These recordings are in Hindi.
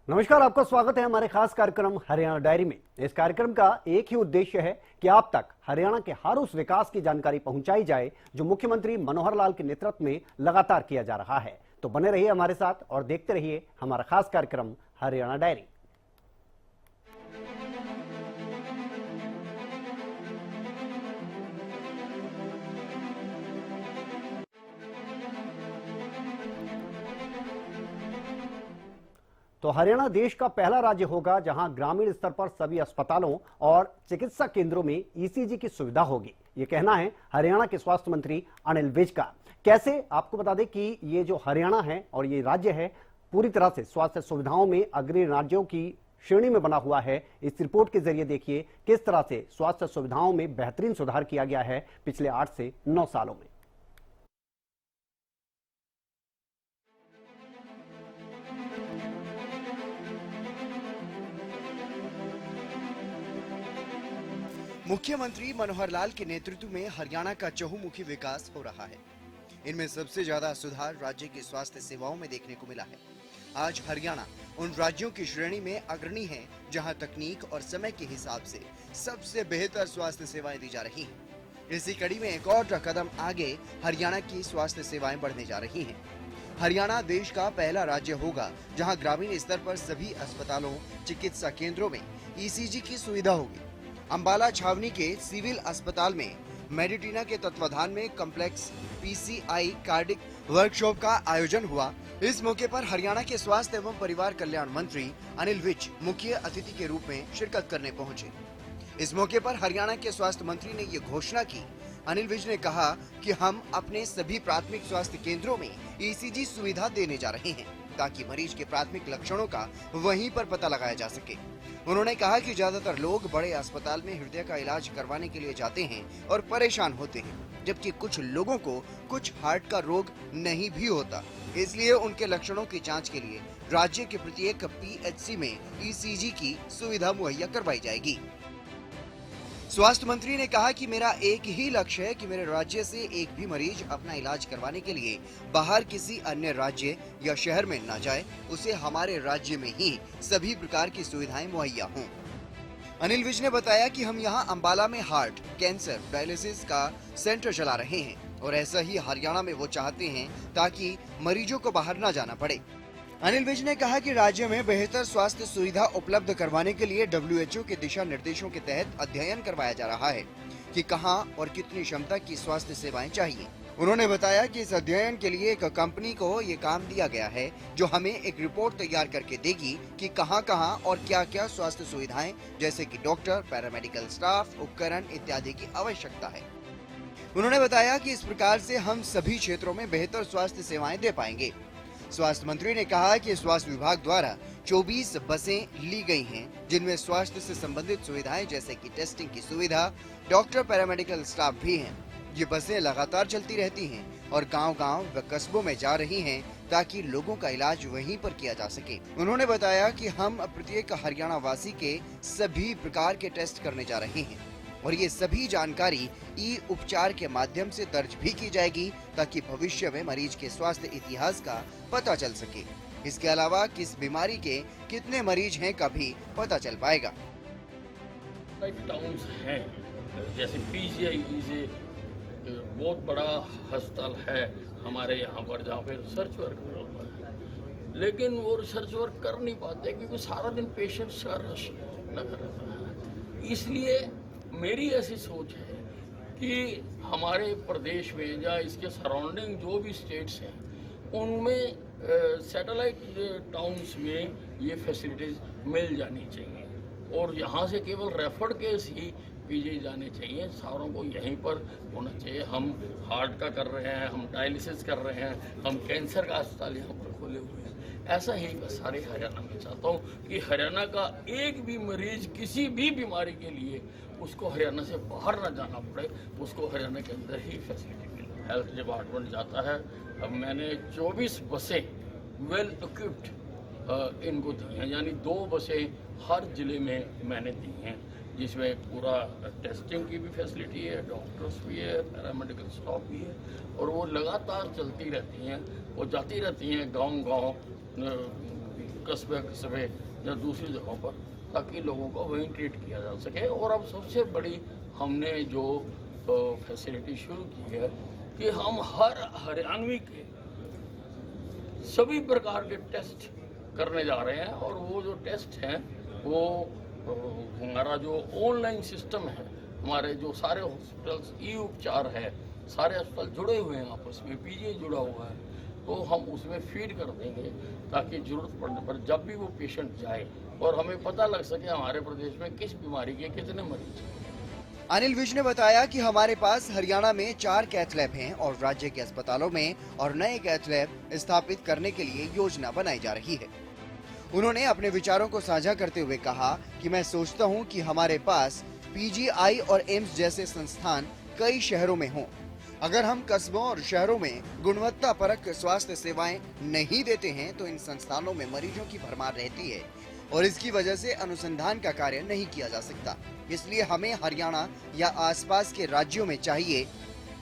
नमस्कार, आपका स्वागत है हमारे खास कार्यक्रम हरियाणा डायरी में। इस कार्यक्रम का एक ही उद्देश्य है कि आप तक हरियाणा के हर उस विकास की जानकारी पहुंचाई जाए जो मुख्यमंत्री मनोहर लाल के नेतृत्व में लगातार किया जा रहा है। तो बने रहिए हमारे साथ और देखते रहिए हमारा खास कार्यक्रम हरियाणा डायरी। तो हरियाणा देश का पहला राज्य होगा जहां ग्रामीण स्तर पर सभी अस्पतालों और चिकित्सा केंद्रों में ईसीजी की सुविधा होगी। ये कहना है हरियाणा के स्वास्थ्य मंत्री अनिल विज का। कैसे, आपको बता दें कि ये जो हरियाणा है और ये राज्य है पूरी तरह से स्वास्थ्य सुविधाओं में अग्रणी राज्यों की श्रेणी में बना हुआ है। इस रिपोर्ट के जरिए देखिए किस तरह से स्वास्थ्य सुविधाओं में बेहतरीन सुधार किया गया है पिछले 8 से 9 सालों में। मुख्यमंत्री मनोहर लाल के नेतृत्व में हरियाणा का चहुमुखी विकास हो रहा है। इनमें सबसे ज्यादा सुधार राज्य की स्वास्थ्य सेवाओं में देखने को मिला है। आज हरियाणा उन राज्यों की श्रेणी में अग्रणी है जहां तकनीक और समय के हिसाब से सबसे बेहतर स्वास्थ्य सेवाएं दी जा रही हैं। इसी कड़ी में एक और कदम आगे हरियाणा की स्वास्थ्य सेवाएं बढ़ने जा रही हैं। हरियाणा देश का पहला राज्य होगा जहां ग्रामीण स्तर पर सभी अस्पतालों, चिकित्सा केंद्रों में ईसीजी की सुविधा होगी। अंबाला छावनी के सिविल अस्पताल में मेडिटीना के तत्वाधान में कॉम्प्लेक्स पीसीआई कार्डिक वर्कशॉप का आयोजन हुआ। इस मौके पर हरियाणा के स्वास्थ्य एवं परिवार कल्याण मंत्री अनिल विज मुख्य अतिथि के रूप में शिरकत करने पहुंचे। इस मौके पर हरियाणा के स्वास्थ्य मंत्री ने ये घोषणा की। अनिल विज ने कहा कि हम अपने सभी प्राथमिक स्वास्थ्य केंद्रों में ईसीजी सुविधा देने जा रहे हैं ताकि मरीज के प्राथमिक लक्षणों का वहीं पर पता लगाया जा सके। उन्होंने कहा कि ज्यादातर लोग बड़े अस्पताल में हृदय का इलाज करवाने के लिए जाते हैं और परेशान होते हैं, जबकि कुछ लोगों को कुछ हार्ट का रोग नहीं भी होता। इसलिए उनके लक्षणों की जांच के लिए राज्य के प्रत्येक पीएचसी में ईसीजी की सुविधा मुहैया करवाई जाएगी। स्वास्थ्य मंत्री ने कहा कि मेरा एक ही लक्ष्य है कि मेरे राज्य से एक भी मरीज अपना इलाज करवाने के लिए बाहर किसी अन्य राज्य या शहर में न जाए, उसे हमारे राज्य में ही सभी प्रकार की सुविधाएं मुहैया हों। अनिल विज ने बताया कि हम यहां अंबाला में हार्ट, कैंसर, डायलिसिस का सेंटर चला रहे हैं और ऐसा ही हरियाणा में वो चाहते हैं ताकि मरीजों को बाहर न जाना पड़े। अनिल विज ने कहा कि राज्य में बेहतर स्वास्थ्य सुविधा उपलब्ध करवाने के लिए WHO के दिशा निर्देशों के तहत अध्ययन करवाया जा रहा है कि कहां और कितनी क्षमता की स्वास्थ्य सेवाएं चाहिए। उन्होंने बताया कि इस अध्ययन के लिए एक कंपनी को ये काम दिया गया है जो हमें एक रिपोर्ट तैयार करके देगी कि कहां और क्या स्वास्थ्य सुविधाएं जैसे कि डॉक्टर, पैरामेडिकल स्टाफ, उपकरण इत्यादि की आवश्यकता है। उन्होंने बताया कि इस प्रकार से हम सभी क्षेत्रों में बेहतर स्वास्थ्य सेवाएं दे पाएंगे। स्वास्थ्य मंत्री ने कहा कि स्वास्थ्य विभाग द्वारा 24 बसें ली गई हैं जिनमें स्वास्थ्य से संबंधित सुविधाएं जैसे कि टेस्टिंग की सुविधा, डॉक्टर, पैरामेडिकल स्टाफ भी हैं। ये बसें लगातार चलती रहती हैं और गांव-गांव व कस्बों में जा रही हैं ताकि लोगों का इलाज वहीं पर किया जा सके। उन्होंने बताया कि हम प्रत्येक हरियाणा वासी के सभी प्रकार के टेस्ट करने जा रहे हैं और ये सभी जानकारी ई उपचार के माध्यम से दर्ज भी की जाएगी ताकि भविष्य में मरीज के स्वास्थ्य इतिहास का पता चल सके। इसके अलावा किस बीमारी के कितने मरीज हैं का भी पता चल पाएगा। टाउन्स हैं जैसे पीजीआई बहुत बड़ा अस्पताल है हमारे यहाँ पर जहाँ पे रिसर्च वर्क होता है, लेकिन वो रिसर्च वर्क कर नहीं पाते क्योंकि सारा दिन पेशेंट्स का रश लगा रहता है। इसलिए मेरी ऐसी सोच है कि हमारे प्रदेश में या इसके सराउंडिंग जो भी स्टेट्स हैं उनमें सैटेलाइट टाउन्स में ये फैसिलिटीज़ मिल जानी चाहिए और यहाँ से केवल रेफर्ड केस ही भेजे जाने चाहिए। सारों को यहीं पर होना चाहिए। हम हार्ट का कर रहे हैं, हम डायलिसिस कर रहे हैं, हम कैंसर का अस्पताल यहाँ पर खोले हुए हैं। ऐसा ही मैं सारे हरियाणा में चाहता हूँ कि हरियाणा का एक भी मरीज किसी भी बीमारी के लिए उसको हरियाणा से बाहर ना जाना पड़े, उसको हरियाणा के अंदर ही फैसिलिटी मिले। हेल्थ डिपार्टमेंट जाता है। अब मैंने 24 बसें वेल इक्विप्ड इनको दी हैं, यानी 2 बसें हर ज़िले में मैंने दी हैं जिसमें पूरा टेस्टिंग की भी फैसिलिटी है, डॉक्टर्स भी है, पैरामेडिकल स्टाफ भी है और वो लगातार चलती रहती हैं। वो जाती रहती हैं गांव-गांव कस्बे कस्बे या दूसरी जगहों पर, ताकि लोगों को वहीं ट्रीट किया जा सके। और अब सबसे बड़ी हमने जो फैसिलिटी शुरू की है कि हम हर हरियाणवी के सभी प्रकार के टेस्ट करने जा रहे हैं। और वो जो टेस्ट हैं वो हमारा जो ऑनलाइन सिस्टम है, हमारे जो सारे हॉस्पिटल्स ई उपचार है, सारे अस्पताल जुड़े हुए हैं आपस में, पीजीआई जुड़ा हुआ है, तो हम उसमें फीड कर देंगे ताकि जरूरत पड़ने पर जब भी वो पेशेंट जाए और हमें पता लग सके हमारे प्रदेश में किस बीमारी के कितने मरीज हैं। अनिल विज ने बताया कि हमारे पास हरियाणा में 4 कैथ लैब हैं और राज्य के अस्पतालों में और नए कैथ लैब स्थापित करने के लिए योजना बनाई जा रही है। उन्होंने अपने विचारों को साझा करते हुए कहा कि मैं सोचता हूं कि हमारे पास पीजीआई और एम्स जैसे संस्थान कई शहरों में हों। अगर हम कस्बों और शहरों में गुणवत्तापरक स्वास्थ्य सेवाएं नहीं देते हैं तो इन संस्थानों में मरीजों की भरमार रहती है और इसकी वजह से अनुसंधान का कार्य नहीं किया जा सकता। इसलिए हमें हरियाणा या आसपास के राज्यों में चाहिए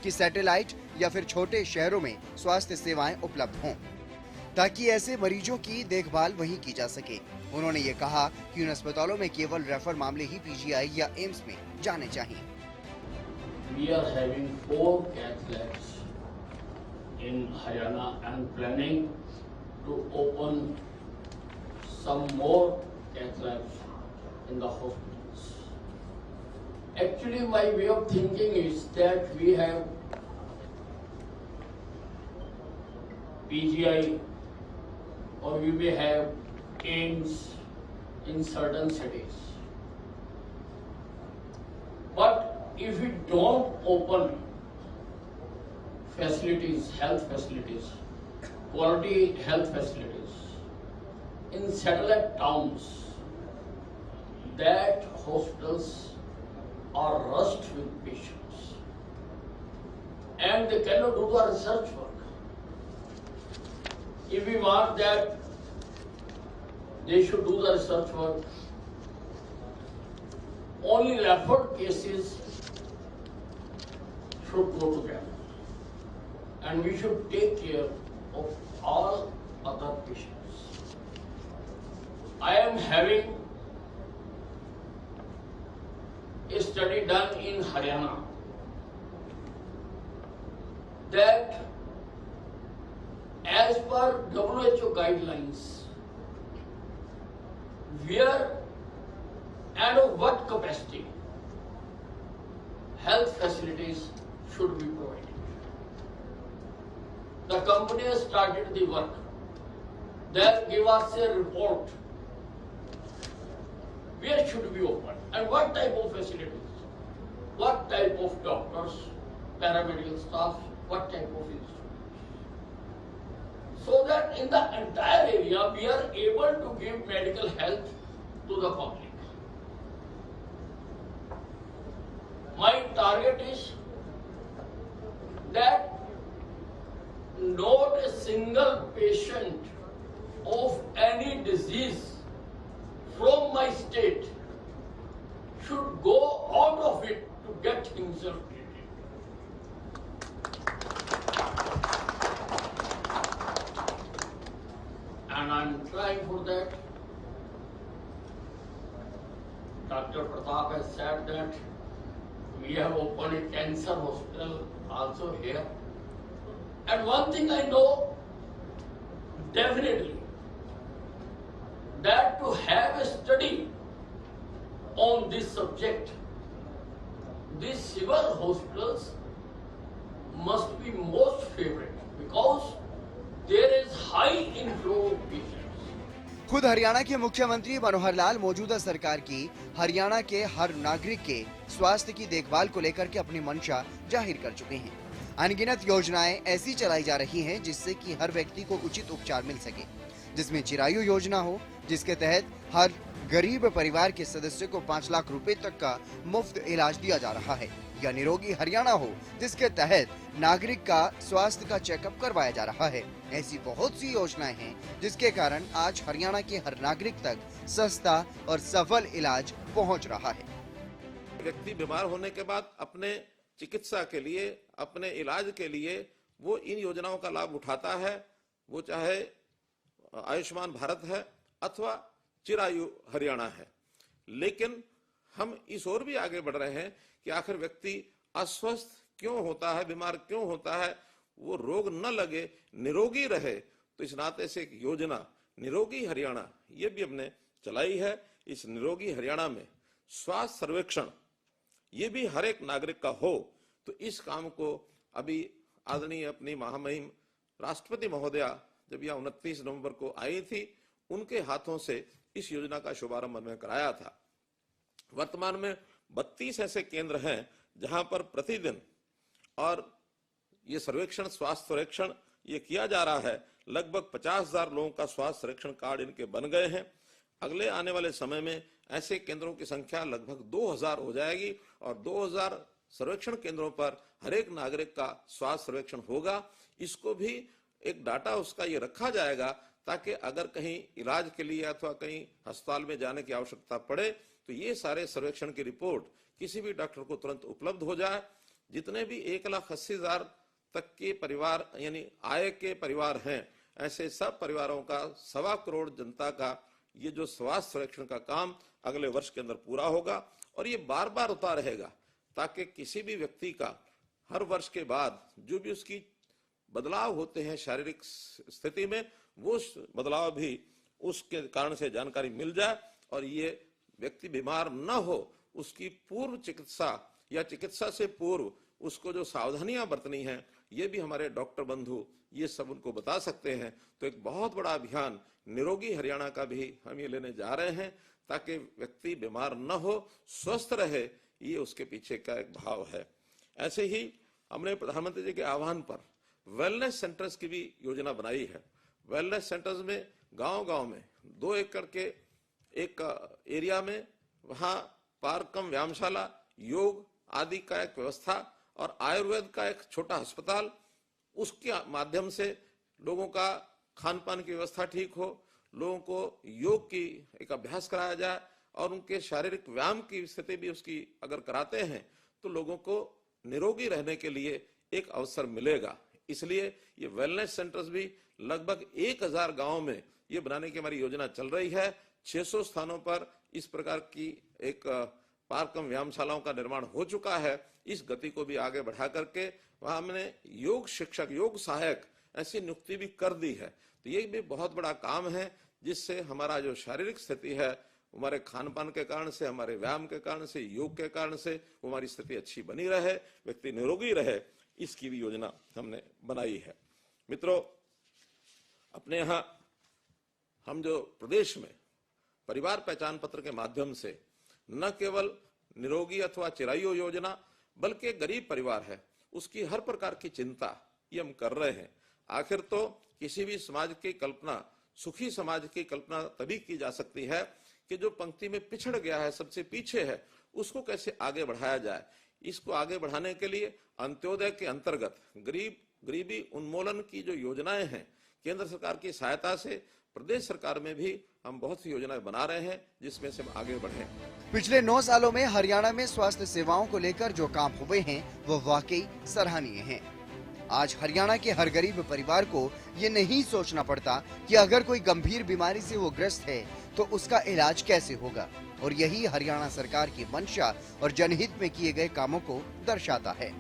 कि सैटेलाइट या फिर छोटे शहरों में स्वास्थ्य सेवाएं उपलब्ध हों ताकि ऐसे मरीजों की देखभाल वहीं की जा सके। उन्होंने ये कहा कि उन अस्पतालों में केवल रेफर मामले ही पीजीआई या एम्स में जाने चाहिए। We are having 4 cath labs in Haryana and planning to open some more cath labs in the hospitals. Actually, my way of thinking is that we have PGI or we may have AIIMS in certain cities. But if we don't open facilities, health facilities, quality health facilities in satellite towns, that hospitals are rushed with patients and they cannot do the research work. If we want that they should do the research work, only referred cases should go to them, and we should take care of all other patients. I am having a study done in Haryana that as per WHO guidelines, where and of what capacity health facilities should be provided. The company has started the work. They give us a report where should be open and what type of facilities, what type of doctors, paramedical staff, what type of instruments. So that in the entire area we are able to give medical health to the public. My target is that not a single patient of any disease from my state should go out of it to get himself treated. And I am trying for that. Dr. Pratap has said that we have opened a cancer hospital also here. And one thing I know definitely, that to have a study on this subject, these civil hospitals must be most favored because there is high inflow of patients. खुद हरियाणा के मुख्यमंत्री मनोहर लाल मौजूदा सरकार की हरियाणा के हर नागरिक के स्वास्थ्य की देखभाल को लेकर के अपनी मंशा जाहिर कर चुके हैं। अनगिनत योजनाएं ऐसी चलाई जा रही हैं जिससे कि हर व्यक्ति को उचित उपचार मिल सके, जिसमें चिरायु योजना हो जिसके तहत हर गरीब परिवार के सदस्य को 5 लाख रुपए तक का मुफ्त इलाज दिया जा रहा है, या निरोगी हरियाणा हो जिसके तहत नागरिक का स्वास्थ्य का चेकअप करवाया जा रहा है। ऐसी बहुत सी योजनाएं हैं जिसके कारण आज हरियाणा के हर नागरिक तक सस्ता और सफल इलाज पहुंच रहा है। व्यक्ति बीमार होने के बाद अपने चिकित्सा के लिए, अपने इलाज के लिए वो इन योजनाओं का लाभ उठाता है। वो चाहे आयुष्मान भारत है अथवा चिरायु हरियाणा है। लेकिन हम इस ओर भी आगे बढ़ रहे हैं कि आखिर व्यक्ति अस्वस्थ क्यों होता है, बीमार क्यों होता है, वो रोग न लगे, निरोगी रहे। तो इस नाते से एक योजना निरोगी हरियाणा ये भी हमने चलाई है। इस निरोगी हरियाणा में स्वास्थ्य सर्वेक्षण ये भी हर एक नागरिक का हो। तो इस काम को अभी आदरणीय अपनी महामहिम राष्ट्रपति महोदया जब यह 29 नवंबर को आई थी, उनके हाथों से इस योजना का शुभारंभ हमने कराया था। वर्तमान में 32 ऐसे केंद्र हैं जहां पर प्रतिदिन और ये सर्वेक्षण, स्वास्थ्य सर्वेक्षण ये किया जा रहा है। लगभग 50,000 लोगों का स्वास्थ्य सर्वेक्षण कार्ड इनके बन गए हैं। अगले आने वाले समय में ऐसे केंद्रों की संख्या लगभग 2000 हो जाएगी और 2000 सर्वेक्षण केंद्रों पर हर एक नागरिक का स्वास्थ्य सर्वेक्षण होगा। इसको भी एक डाटा उसका ये रखा जाएगा ताकि अगर कहीं इलाज के लिए अथवा कहीं अस्पताल में जाने की आवश्यकता पड़े तो ये सारे सर्वेक्षण की रिपोर्ट किसी भी डॉक्टर को तुरंत उपलब्ध हो जाए। जितने भी 1,80,000 तक के परिवार यानी आय के परिवार हैं, ऐसे सब परिवारों का 1.25 करोड़ जनता का ये जो स्वास्थ्य सर्वेक्षण का काम अगले वर्ष के अंदर पूरा होगा और ये बार बार होता रहेगा ताकि किसी भी व्यक्ति का हर वर्ष के बाद जो भी उसकी बदलाव होते हैं शारीरिक स्थिति में, वो बदलाव भी उसके कारण से जानकारी मिल जाए और ये व्यक्ति बीमार न हो, उसकी पूर्व चिकित्सा या चिकित्सा से पूर्व उसको जो सावधानियां बरतनी है ये भी हमारे डॉक्टर बंधु ये सब उनको बता सकते हैं। तो एक बहुत बड़ा अभियान निरोगी हरियाणा का भी हम ये लेने जा रहे हैं ताकि व्यक्ति बीमार न हो, स्वस्थ रहे, ये उसके पीछे का एक भाव है। ऐसे ही हमने प्रधानमंत्री जी के आह्वान पर वेलनेस सेंटर्स की भी योजना बनाई है। वेलनेस सेंटर्स में गांव-गांव में 2 एकड़ के एक एरिया में वहां पार्क कम व्यायामशाला, योग आदि का एक व्यवस्था और आयुर्वेद का एक छोटा अस्पताल, उसके माध्यम से लोगों का खान पान की व्यवस्था ठीक हो, लोगों को योग की एक अभ्यास कराया जाए और उनके शारीरिक व्यायाम की स्थिति भी उसकी अगर कराते हैं तो लोगों को निरोगी रहने के लिए एक अवसर मिलेगा। इसलिए ये वेलनेस सेंटर्स भी लगभग 1000 गांवों में ये बनाने की हमारी योजना चल रही है। 600 स्थानों पर इस प्रकार की एक पार्क कम व्यायामशालाओं का निर्माण हो चुका है। इस गति को भी आगे बढ़ा करके वहां हमने योग शिक्षक, योग सहायक ऐसी नियुक्ति भी कर दी है। तो ये भी बहुत बड़ा काम है जिससे हमारा जो शारीरिक स्थिति है हमारे खान पान के कारण से, हमारे व्यायाम के कारण से, योग के कारण से हमारी स्थिति अच्छी बनी रहे, व्यक्ति निरोगी रहे, इसकी भी योजना हमने बनाई है। मित्रों, अपने यहाँ हम जो प्रदेश में परिवार पहचान पत्र के माध्यम से न केवल निरोगी अथवा चिरायु योजना बल्कि गरीब परिवार है उसकी हर प्रकार की चिंता ये हम कर रहे हैं। आखिर तो किसी भी समाज की कल्पना, सुखी समाज की कल्पना तभी की जा सकती है कि जो पंक्ति में पिछड़ गया है, सबसे पीछे है, उसको कैसे आगे बढ़ाया जाए। इसको आगे बढ़ाने के लिए अंत्योदय के अंतर्गत गरीबी उन्मूलन की जो योजनाएं हैं केंद्र सरकार की सहायता से प्रदेश सरकार में भी हम बहुत सी योजनाएं बना रहे हैं जिसमें से हम आगे बढ़े। पिछले 9 सालों में हरियाणा में स्वास्थ्य सेवाओं को लेकर जो काम हुए हैं वो वाकई सराहनीय हैं। आज हरियाणा के हर गरीब परिवार को ये नहीं सोचना पड़ता कि अगर कोई गंभीर बीमारी से वो ग्रस्त है तो उसका इलाज कैसे होगा, और यही हरियाणा सरकार की मंशा और जनहित में किए गए कामों को दर्शाता है।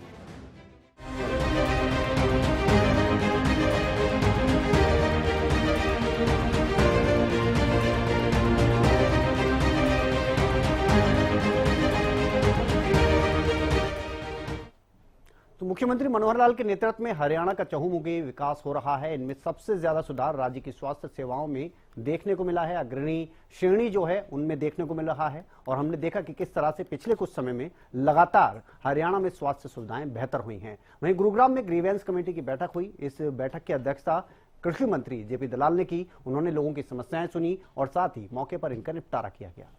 तो मुख्यमंत्री मनोहर लाल के नेतृत्व में हरियाणा का चहुमुखी विकास हो रहा है। इनमें सबसे ज्यादा सुधार राज्य की स्वास्थ्य सेवाओं में देखने को मिला है। अग्रणी श्रेणी जो है उनमें देखने को मिल रहा है और हमने देखा कि किस तरह से पिछले कुछ समय में लगातार हरियाणा में स्वास्थ्य सुविधाएं बेहतर हुई हैं। वहीं गुरुग्राम में ग्रीवेंस कमेटी की बैठक हुई। इस बैठक की अध्यक्षता कृषि मंत्री जेपी दलाल ने की। उन्होंने लोगों की समस्याएं सुनी और साथ ही मौके पर इनका निपटारा किया गया।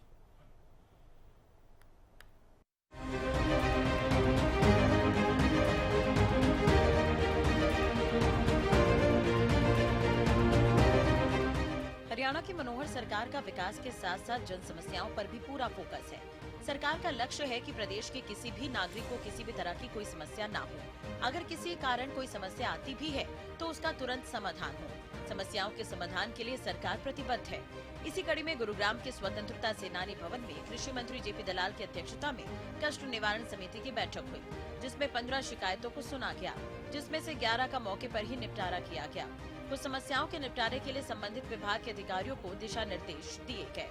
हरियाणा की मनोहर सरकार का विकास के साथ साथ जन समस्याओं पर भी पूरा फोकस है। सरकार का लक्ष्य है कि प्रदेश के किसी भी नागरिक को किसी भी तरह की कोई समस्या ना हो। अगर किसी कारण कोई समस्या आती भी है तो उसका तुरंत समाधान हो। समस्याओं के समाधान के लिए सरकार प्रतिबद्ध है। इसी कड़ी में गुरुग्राम के स्वतंत्रता सेनानी भवन में कृषि मंत्री जेपी दलाल की अध्यक्षता में कष्ट निवारण समिति की बैठक हुई, जिसमें 15 शिकायतों को सुना गया, जिसमें से 11 का मौके पर ही निपटारा किया गया। कुछ समस्याओं के निपटारे के लिए संबंधित विभाग के अधिकारियों को दिशा निर्देश दिए गए।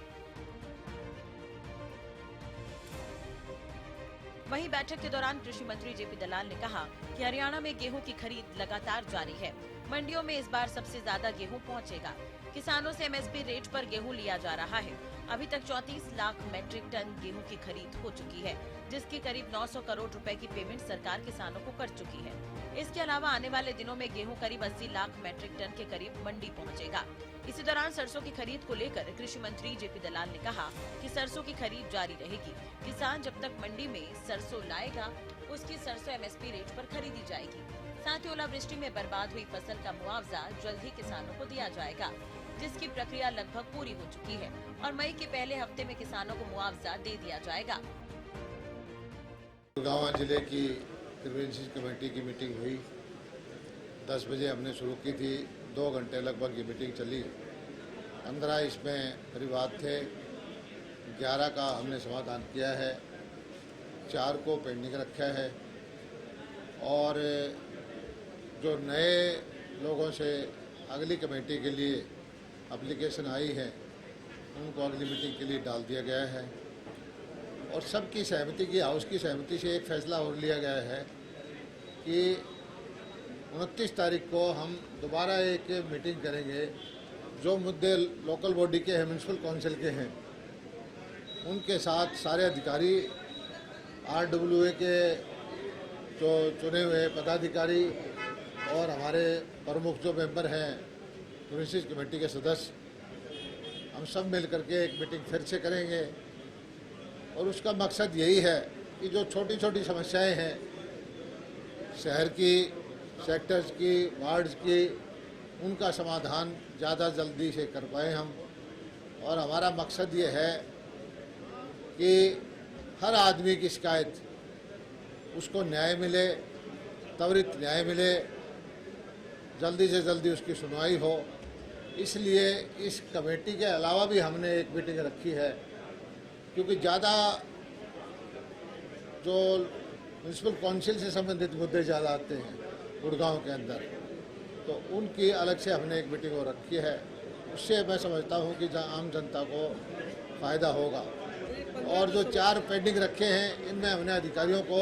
वहीं बैठक के दौरान कृषि मंत्री जेपी दलाल ने कहा कि हरियाणा में गेहूं की खरीद लगातार जारी है। मंडियों में इस बार सबसे ज्यादा गेहूं पहुंचेगा। किसानों से एमएसपी रेट पर गेहूं लिया जा रहा है। अभी तक 34 लाख मैट्रिक टन गेहूं की खरीद हो चुकी है, जिसकी करीब 900 करोड़ रुपए की पेमेंट सरकार किसानों को कर चुकी है। इसके अलावा आने वाले दिनों में गेहूं करीब 80 लाख मैट्रिक टन के करीब मंडी पहुंचेगा। इसी दौरान सरसों की खरीद को लेकर कृषि मंत्री जेपी दलाल ने कहा कि सरसों की खरीद जारी रहेगी। किसान जब तक मंडी में सरसों लाएगा, उसकी सरसों एमएसपी रेट पर खरीदी जाएगी। साथ ही ओलावृष्टि में बर्बाद हुई फसल का मुआवजा जल्द ही किसानों को दिया जाएगा, जिसकी प्रक्रिया लगभग पूरी हो चुकी है और मई के पहले हफ्ते में किसानों को मुआवजा दे दिया जाएगा। गुड़गांव जिले की ग्रीवेंसेस कमेटी की मीटिंग हुई। 10 बजे हमने शुरू की थी, 2 घंटे लगभग ये मीटिंग चली। 15 इसमें परिवाद थे, 11 का हमने समाधान किया है, 4 को पेंडिंग रखा है और जो नए लोगों से अगली कमेटी के लिए एप्लीकेशन आई है उनको अगली मीटिंग के लिए डाल दिया गया है और सबकी सहमति की, हाउस की सहमति से एक फैसला और लिया गया है कि 29 तारीख को हम दोबारा एक मीटिंग करेंगे। जो मुद्दे लोकल बॉडी के हैं, म्यूनसिपल काउंसिल के हैं, उनके साथ सारे अधिकारी, RWA के जो चुने हुए पदाधिकारी और हमारे प्रमुख जो मेंबर हैं ग्रीवेंसेस कमेटी के सदस्य, हम सब मिल करके एक मीटिंग फिर से करेंगे और उसका मकसद यही है कि जो छोटी छोटी समस्याएं हैं शहर की, सेक्टर्स की, वार्ड्स की, उनका समाधान ज़्यादा जल्दी से कर पाए हम। और हमारा मकसद ये है कि हर आदमी की शिकायत उसको न्याय मिले, त्वरित न्याय मिले, जल्दी से जल्दी उसकी सुनवाई हो। इसलिए इस कमेटी के अलावा भी हमने एक मीटिंग रखी है, क्योंकि ज़्यादा जो म्यूनसिपल काउंसिल से संबंधित मुद्दे ज़्यादा आते हैं गुड़गांव के अंदर, तो उनकी अलग से हमने एक मीटिंग और रखी है। उससे मैं समझता हूं कि आम जनता को फ़ायदा होगा। और जो 4 पेंडिंग रखे हैं, इनमें हमने अधिकारियों को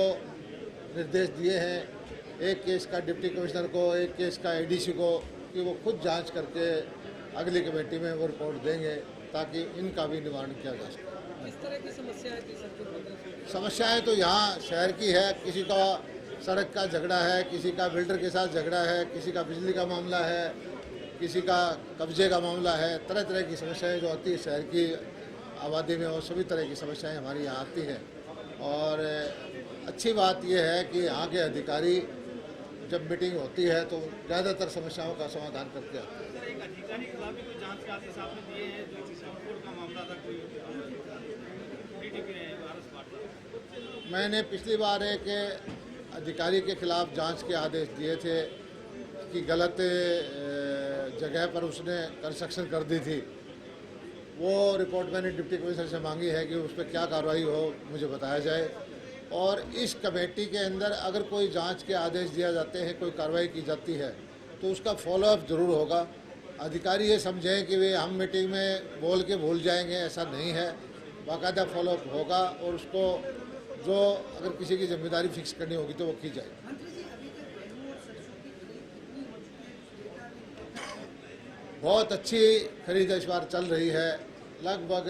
निर्देश दिए हैं, एक केस का डिप्टी कमिश्नर को, एक केस का ADC को, कि वो खुद जांच करके अगली कमेटी में वो रिपोर्ट देंगे ताकि इनका भी निवारण किया जा सके। किस तरह की समस्याएं थी सर? समस्याएं तो यहाँ शहर की है, किसी का सड़क का झगड़ा है, किसी का बिल्डर के साथ झगड़ा है, किसी का बिजली का मामला है, किसी का कब्जे का मामला है। तरह तरह की समस्याएं जो आती है शहर की आबादी में, और सभी तरह की समस्याएं हमारी यहाँ आती हैं। और अच्छी बात यह है कि यहाँ के अधिकारी जब मीटिंग होती है तो ज़्यादातर समस्याओं का समाधान करके आते हैं। सर, एक अधिकारी के खिलाफ भी कोई जांच के आदेश आपने दिए हैं, जो कोर्ट का मामला था, कोई मैंने पिछली बार एक अधिकारी के खिलाफ जांच के आदेश दिए थे कि गलत जगह पर उसने कंस्ट्रक्शन कर दी थी। वो रिपोर्ट मैंने डिप्टी कमिश्नर से मांगी है कि उस पर क्या कार्रवाई हो मुझे बताया जाए। और इस कमेटी के अंदर अगर कोई जांच के आदेश दिया जाते हैं, कोई कार्रवाई की जाती है, तो उसका फॉलोअप जरूर होगा। अधिकारी ये समझें कि वे हम मीटिंग में बोल के भूल जाएंगे, ऐसा नहीं है। बाकायदा फॉलोअप होगा और उसको जो अगर किसी की जिम्मेदारी फिक्स करनी होगी तो वो की जाएगी। बहुत अच्छी खरीद इस बार चल रही है। लगभग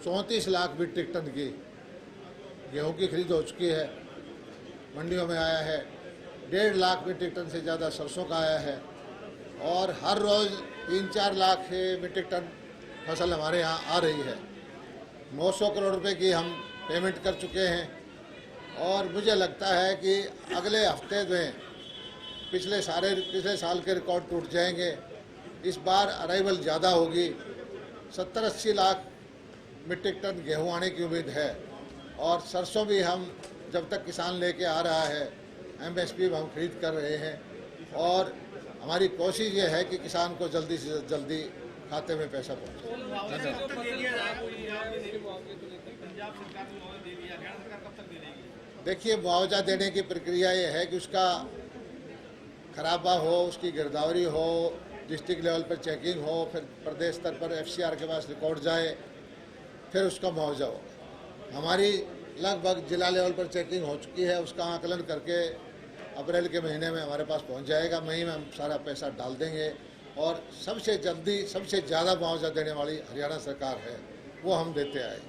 34 लाख मीट्रिक टन की गेहूं की खरीद हो चुकी है, मंडियों में आया है। 1.5 लाख मीट्रिक टन से ज़्यादा सरसों का आया है और हर रोज़ 3-4 लाख मीट्रिक टन फसल हमारे यहाँ आ रही है। 900 करोड़ रुपए की हम पेमेंट कर चुके हैं और मुझे लगता है कि अगले हफ्ते में पिछले साल के रिकॉर्ड टूट जाएंगे। इस बार अराइवल ज़्यादा होगी, 70-80 लाख मीट्रिक टन गेहूं आने की उम्मीद है। और सरसों भी हम जब तक किसान लेके आ रहा है, MSP हम खरीद कर रहे हैं और हमारी कोशिश ये है कि किसान को जल्दी से जल्दी खाते में पैसा पहुंचे। कब तक दे दिया जाए कोई पंजाब सरकार ने मुआवजा दे दिया, हरियाणा सरकार कब तक दे देगी? देखिए, मुआवजा देने की प्रक्रिया ये है कि उसका खराबा हो, उसकी गिरदावरी हो, डिस्ट्रिक्ट लेवल पर चेकिंग हो, फिर प्रदेश स्तर पर FCR के पास रिकॉर्ड जाए, फिर उसका मुआवजा हो। हमारी लगभग जिला लेवल पर चेकिंग हो चुकी है, उसका आकलन करके अप्रैल के महीने में हमारे पास पहुंच जाएगा। मई में हम सारा पैसा डाल देंगे और सबसे जल्दी सबसे ज़्यादा मुआवजा देने वाली हरियाणा सरकार है, वो हम देते आए।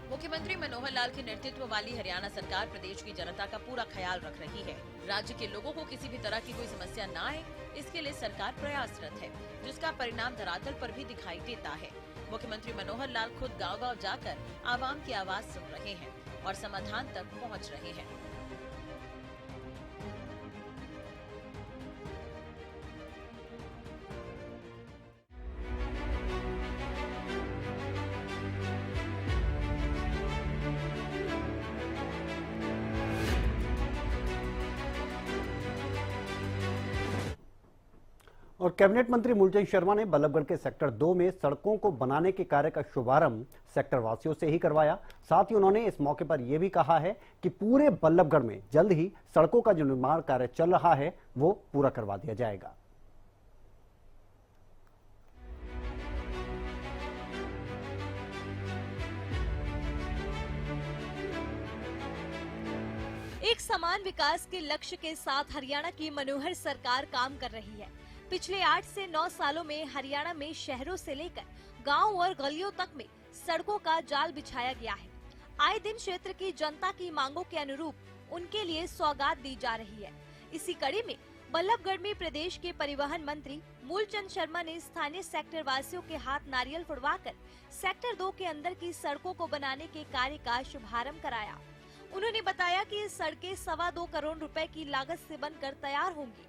मुख्यमंत्री मनोहर लाल के नेतृत्व वाली हरियाणा सरकार प्रदेश की जनता का पूरा ख्याल रख रही है। राज्य के लोगों को किसी भी तरह की कोई समस्या न आए, इसके लिए सरकार प्रयासरत है, जिसका परिणाम धरातल पर भी दिखाई देता है। मुख्यमंत्री मनोहर लाल खुद गांव-गांव जाकर आवाम की आवाज सुन रहे हैं और समाधान तक पहुंच रहे हैं। और कैबिनेट मंत्री मूलचंद शर्मा ने बल्लभगढ़ के सेक्टर 2 में सड़कों को बनाने के कार्य का शुभारंभ सेक्टर वासियों से ही करवाया। साथ ही उन्होंने इस मौके पर यह भी कहा है कि पूरे बल्लभगढ़ में जल्द ही सड़कों का जो निर्माण कार्य चल रहा है वो पूरा करवा दिया जाएगा। एक समान विकास के लक्ष्य के साथ हरियाणा की मनोहर सरकार काम कर रही है। पिछले 8 से 9 सालों में हरियाणा में शहरों से लेकर गांव और गलियों तक में सड़कों का जाल बिछाया गया है। आए दिन क्षेत्र की जनता की मांगों के अनुरूप उनके लिए सौगात दी जा रही है। इसी कड़ी में बल्लभगढ़ में प्रदेश के परिवहन मंत्री मूलचंद शर्मा ने स्थानीय सेक्टर वासियों के हाथ नारियल फुड़वाकर सेक्टर 2 के अंदर की सड़कों को बनाने के कार्य का शुभारंभ कराया। उन्होंने बताया कि ये सड़कें 2.25 करोड़ रुपए की लागत से बनकर तैयार होंगी,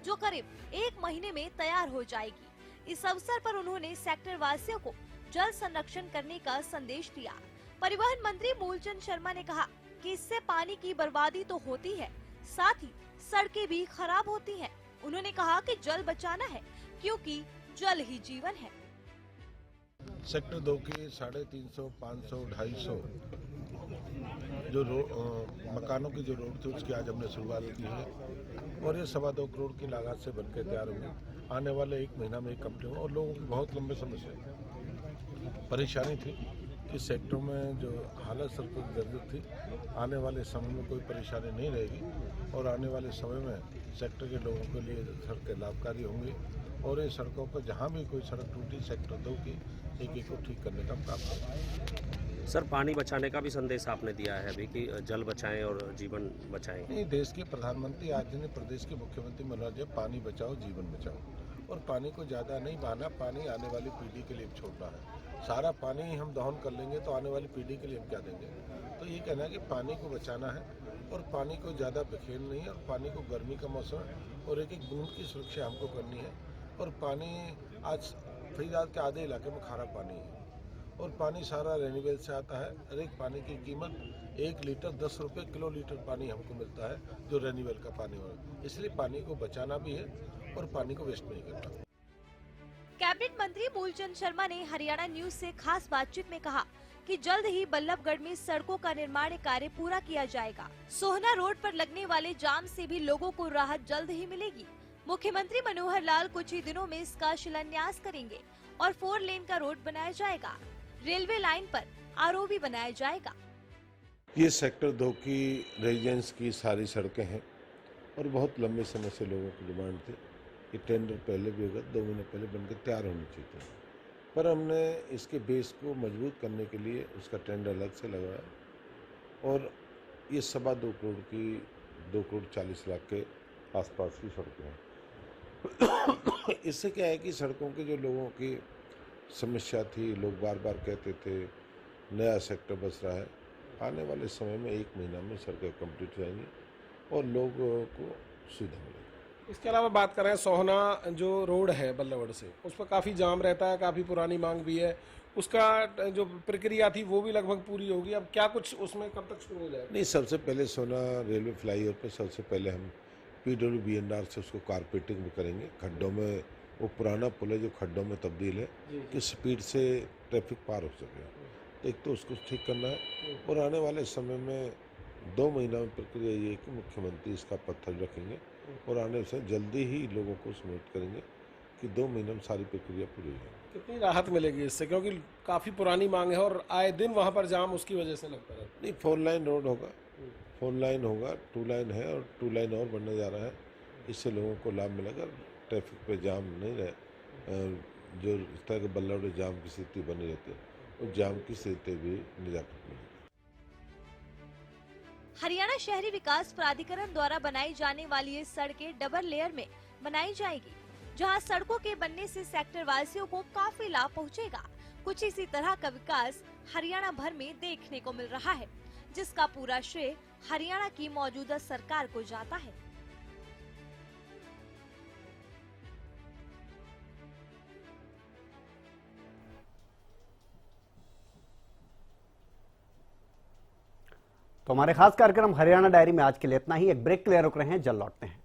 जो करीब 1 महीने में तैयार हो जाएगी। इस अवसर पर उन्होंने सेक्टर वासियों को जल संरक्षण करने का संदेश दिया। परिवहन मंत्री मूलचंद शर्मा ने कहा कि इससे पानी की बर्बादी तो होती है, साथ ही सड़कें भी खराब होती हैं। उन्होंने कहा कि जल बचाना है, क्योंकि जल ही जीवन है। सेक्टर 2 के 350, 500, 250 जो मकानों की जो रोड थी उसकी आज हमने शुरुआत की है और ये 2.25 करोड़ की लागत से बनकर तैयार होंगे। आने वाले 1 महीना में कंप्लीट हो और लोगों की बहुत लंबे समय से परेशानी थी कि सेक्टरों में जो हालत सड़कों की जरूरत थी, आने वाले समय में कोई परेशानी नहीं रहेगी और आने वाले समय में सेक्टर के लोगों के लिए सड़कें लाभकारी होंगी और ये सड़कों पर जहाँ भी कोई सड़क टूटी सेक्टर 2 की एक को ठीक करने का काम करें। सर, पानी बचाने का भी संदेश आपने दिया है अभी कि जल बचाएं और जीवन बचाएं। नहीं, देश के प्रधानमंत्री आज ने प्रदेश के मुख्यमंत्री मनोहर जी पानी बचाओ जीवन बचाओ और पानी को ज़्यादा नहीं बहाना, पानी आने वाली पीढ़ी के लिए छोड़ना है। सारा पानी हम दहन कर लेंगे तो आने वाली पीढ़ी के लिए हम क्या देंगे। तो ये कहना है कि पानी को बचाना है और पानी को ज़्यादा बिखेर नहीं है और पानी को गर्मी का मौसम है और एक बूंद की सुरक्षा हमको करनी है। और पानी आज फरीदाबाद के आधे इलाके में खारा पानी है और पानी सारा रेन्यूएबल से आता है। हर एक पानी की कीमत 1 लीटर 10 रुपये किलो लीटर पानी हमको मिलता है जो रेन्यूएबल का पानी हो। इसलिए पानी को बचाना भी है और पानी को वेस्ट नहीं करना। कैबिनेट मंत्री मूलचंद शर्मा ने हरियाणा न्यूज से खास बातचीत में कहा कि जल्द ही बल्लभगढ़ में सड़कों का निर्माण कार्य पूरा किया जाएगा। सोहना रोड पर लगने वाले जाम से भी लोगों को राहत जल्द ही मिलेगी। मुख्यमंत्री मनोहर लाल कुछ ही दिनों में इसका शिलान्यास करेंगे और 4 लेन का रोड बनाया जाएगा। रेलवे लाइन पर ROB बनाया जाएगा। ये सेक्टर 2 की रेजिडेंस की सारी सड़कें हैं और बहुत लंबे समय से लोगों की डिमांड थी कि टेंडर पहले भी होगा, 2 महीने पहले बनकर तैयार होनी चाहिए। पर हमने इसके बेस को मजबूत करने के लिए उसका टेंडर अलग से लगाया और ये 2.25 करोड़ की 2 करोड़ 40 लाख के आसपास की सड़कें हैं। इससे क्या है कि सड़कों के जो लोगों की समस्या थी, लोग बार बार कहते थे नया सेक्टर बस रहा है, आने वाले समय में 1 महीना में सड़कें कंप्लीट हो जाएंगी और लोगों को सुविधा मिलेगी। इसके अलावा बात करें सोहना जो रोड है बल्लभगढ़ से, उस पर काफ़ी जाम रहता है, काफ़ी पुरानी मांग भी है, उसका जो प्रक्रिया थी वो भी लगभग पूरी होगी। अब क्या कुछ उसमें कब तक शुरू हो जाएगा? नहीं, सबसे पहले सोहना रेलवे फ्लाईओवर पर सबसे पहले हम PWBNR से उसको कारपेटिंग भी करेंगे। खड्डों में वो पुराना पुल है जो खड्डों में तब्दील है कि स्पीड से ट्रैफिक पार हो सके। तो एक तो उसको ठीक करना है और आने वाले समय में 2 महीना में प्रक्रिया ये है कि मुख्यमंत्री इसका पत्थर रखेंगे और आने से जल्दी ही लोगों को सबमिट करेंगे कि 2 महीने में सारी प्रक्रिया पूरी हो जाएगी। कितनी राहत मिलेगी इससे, क्योंकि काफ़ी पुरानी मांग है और आए दिन वहाँ पर जाम उसकी वजह से लगता है। नहीं, 4 लाइन रोड होगा, 4 लाइन होगा, 2 लाइन है और 2 लाइन और बनने जा रहा है। इससे लोगों को लाभ मिलेगा, ट्रैफिक पे जाम नहीं रहे। जो इस तरह के बल्लवड़े जाम की स्थिति बनी रहती है उस जाम की स्थिति भी निजात मिलेगी। हरियाणा शहरी विकास प्राधिकरण द्वारा बनाई जाने वाली ये सड़कें डबल लेयर में बनाई जाएगी, जहां सड़कों के बनने से सेक्टर वासियों को काफी लाभ पहुंचेगा। कुछ इसी तरह का विकास हरियाणा भर में देखने को मिल रहा है, जिसका पूरा श्रेय हरियाणा की मौजूदा सरकार को जाता है। तो हमारे खास कार्यक्रम हरियाणा डायरी में आज के लिए इतना ही। एक ब्रेक के लिए रुक रहे हैं, जल्द लौटते हैं।